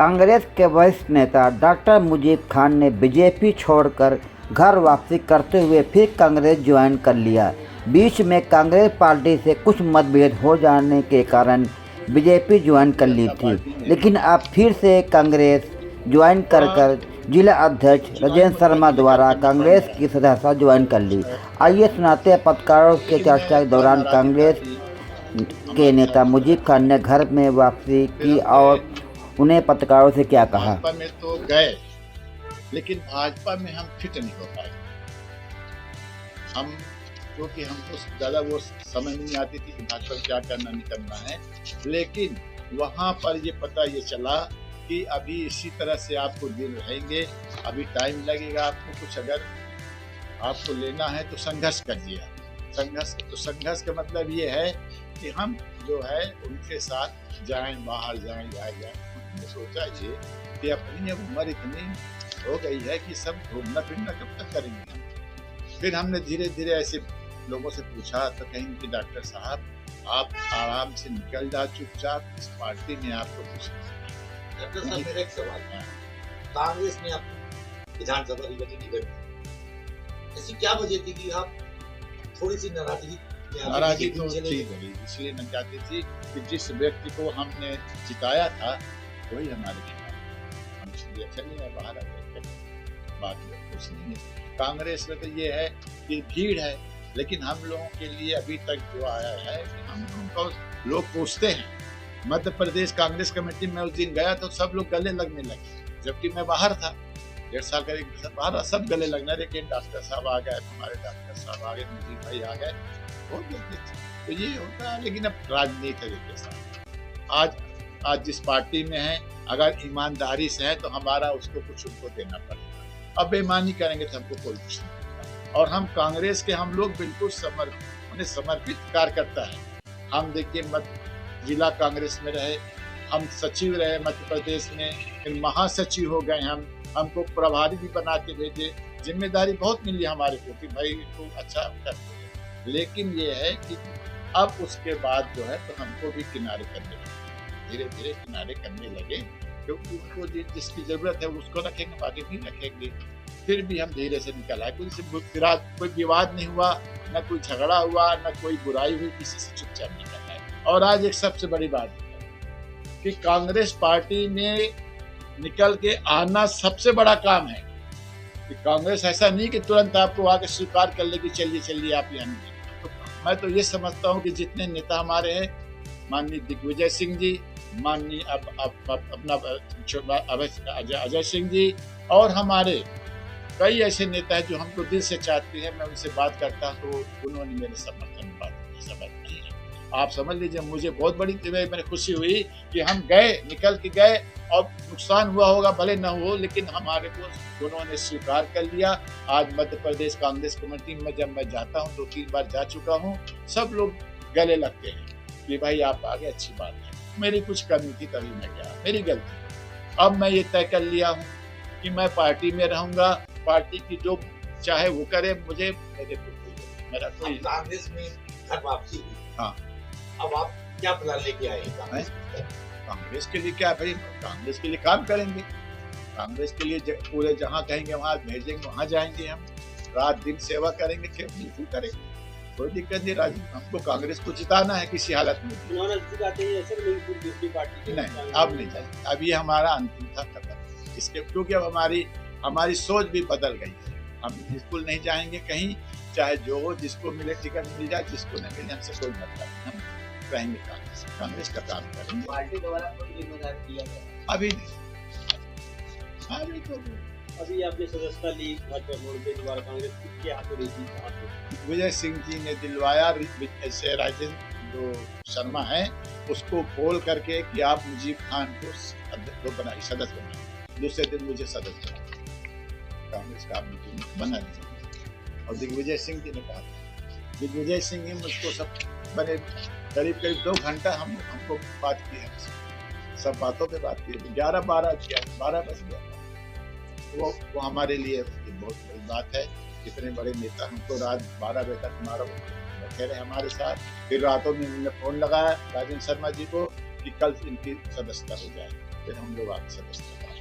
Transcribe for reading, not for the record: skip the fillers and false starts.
कांग्रेस के वरिष्ठ नेता डॉक्टर मुजीब खान ने बीजेपी छोड़कर घर वापसी करते हुए फिर कांग्रेस ज्वाइन कर लिया। बीच में कांग्रेस पार्टी से कुछ मतभेद हो जाने के कारण बीजेपी ज्वाइन कर ली थी, लेकिन अब फिर से कांग्रेस ज्वाइन कर जिला अध्यक्ष राजेंद्र शर्मा द्वारा कांग्रेस की सदस्यता ज्वाइन कर ली। आइए सुनाते हैं पत्रकारों के चर्चा के दौरान कांग्रेस के नेता मुजीब खान ने घर में वापसी की और उन्हें पत्रकारों से क्या कहा। भाजपा में तो गए, लेकिन भाजपा में हम फिट नहीं हो पाए। हम क्योंकि हमको ज़्यादा वो समझ नहीं आती थी कि भाजपा में क्या करना नहीं करना है, लेकिन वहाँ पर ये पता ये चला कि अभी इसी तरह से आपको दिन रहेंगे, अभी टाइम लगेगा आपको। कुछ अगर आपको लेना है तो संघर्ष करिए। संघर्ष का मतलब ये है कि हम जो है उनके साथ जाएं, बाहर जाएं। हमने सोचा ये कि अपनी अब उम्र इतनी हो गई है कि सब घूमना फिरना कब तक करेंगे हम। फिर हमने धीरे धीरे ऐसे लोगों से पूछा तो कहीं कि डॉक्टर साहब आप आराम से निकल जा चुपचाप, इस पार्टी में आपको कुछ डॉक्टर साहब मेरा एक सवाल है, कांग्रेस ने आप विधानसभा निर्वाचन की ऐसी क्या वजह थी कि आप थोड़ी सी नाराजगी तो थी गई, इसलिए मैं चाहती थी कि जिस व्यक्ति को हमने जिताया था वही हमारे खिलाफ, हम इसलिए चले बाहर आ गए। बात कुछ नहीं है। कांग्रेस में तो ये है कि भीड़ है, लेकिन हम लोगों के लिए अभी तक जो आया है कि हम लोगों को लोग पूछते हैं। मध्य प्रदेश कांग्रेस कमेटी में उस दिन गया तो सब लोग गले लगने लगे, जबकि मैं बाहर था, 1.5 साल का बाहर, सब गले लगना। लेकिन डॉक्टर साहब आ गए, हमारे डॉक्टर साहब आ गए, मुजीब भाई आ गए, तो ये होता है। लेकिन अब राजनीति के साथ आज जिस पार्टी में है, अगर ईमानदारी से है तो हमारा उसको कुछ उनको देना पड़ेगा। अब बेईमानी करेंगे तो हमको कोई कुछ नहीं। और हम कांग्रेस के हम लोग बिल्कुल समर्पित कार्यकर्ता है। हम देखिए जिला कांग्रेस में रहे, हम सचिव रहे मध्य प्रदेश में, फिर महासचिव हो गए। हमको प्रभारी भी बना के भेजे, जिम्मेदारी बहुत मिली हमारे को कि भाई इसको अच्छा करते हैं। लेकिन ये है कि अब उसके बाद जो है तो हमको भी किनारे करने लगे, धीरे धीरे किनारे करने लगे, क्योंकि उनको जिसकी जरूरत है उसको रखेंगे, बाकी नहीं रखेंगे। फिर भी हम धीरे से निकल आए, कोई विवाद नहीं हुआ, न कोई झगड़ा हुआ, न कोई बुराई हुई, किसी से चुपचाप निकल आए। और आज एक सबसे बड़ी बात है कि कांग्रेस पार्टी में निकल के आना सबसे बड़ा काम है। कि कांग्रेस ऐसा नहीं कि तुरंत आपको आके स्वीकार कर ले कि चलिए आप यहाँ नहीं। तो मैं तो ये समझता हूँ कि जितने नेता हमारे हैं, माननीय दिग्विजय सिंह जी, माननीय अपना अजय सिंह जी, और हमारे कई ऐसे नेता हैं जो हमको दिल से चाहते हैं। मैं उनसे बात करता हूँ तो उन्होंने मेरे समर्थन में बात समझ नहीं है। आप समझ लीजिए, मुझे बहुत बड़ी मेरी खुशी हुई कि हम गए, निकल के गए, और नुकसान हुआ होगा भले न हो, लेकिन हमारे को उन्होंने स्वीकार कर लिया। आज मध्य प्रदेश कांग्रेस कमेटी में जब मैं जाता हूँ, 2-3 बार जा चुका हूँ, सब लोग गले लगते हैं कि भाई आप आगे, अच्छी बात है। मेरी कुछ कमी थी तभी मैं गया, मेरी गलती। अब मैं ये तय कर लिया हूँ कि मैं पार्टी में रहूंगा, पार्टी की जो चाहे वो करे, मुझे मेरा कोई। कांग्रेस में घर वापसी हुई, हाँ, अब आप क्या प्लान लेके आए कांग्रेस के लिए? क्या भाई, कांग्रेस के लिए काम करेंगे, कांग्रेस के लिए पूरे जहाँ कहेंगे वहाँ भेजेंगे, वहाँ जाएंगे। हम रात दिन सेवा करेंगे, क्यों बिल्कुल करेंगे, कोई दिक्कत नहीं। राजू, हमको कांग्रेस को जिताना है किसी हालत में। नहीं, अब नहीं जाएंगे, अब ये हमारा अंतिम था खत्म इसके, क्योंकि अब हमारी सोच भी बदल गई है। हम बिल्कुल नहीं जाएंगे कहीं, चाहे जो हो, जिसको मिले टिकट मिल जाए, जिसको नहीं मिले हमसे कोई मतलब नहीं। हम रहेंगे कांग्रेस का काम करेंगे। पार्टी द्वारा कोई जिम्मेदारी दिया गया अभी आपने सदस्यता ली भाजपा मोड़ के द्वारा, कांग्रेस के हाथों ली थी। विजय सिंह जी ने दिलवाया, ऐसे राजेंद्र शर्मा है उसको बोल करके कि आप मुजीब खान को सदस्य बनाए। दूसरे दिन मुझे सदस्य बना, कांग्रेस का बना दिया। और दिग्विजय सिंह जी ने कहा, दिग्विजय सिंह जी मुझको सब बने करीब 2 घंटा हमको बात की है, सब बातों पे बात की। 11-12 बज गया। वो हमारे लिए बहुत बड़ी बात है। इतने बड़े नेता हमको रात 12 बजे तक बैठे रहे हमारे साथ। फिर रातों में उन्होंने फोन लगाया राजेंद्र शर्मा जी को कि कल इनकी सदस्यता हो जाए, फिर हम लोग आपकी सदस्यता पाएंगे।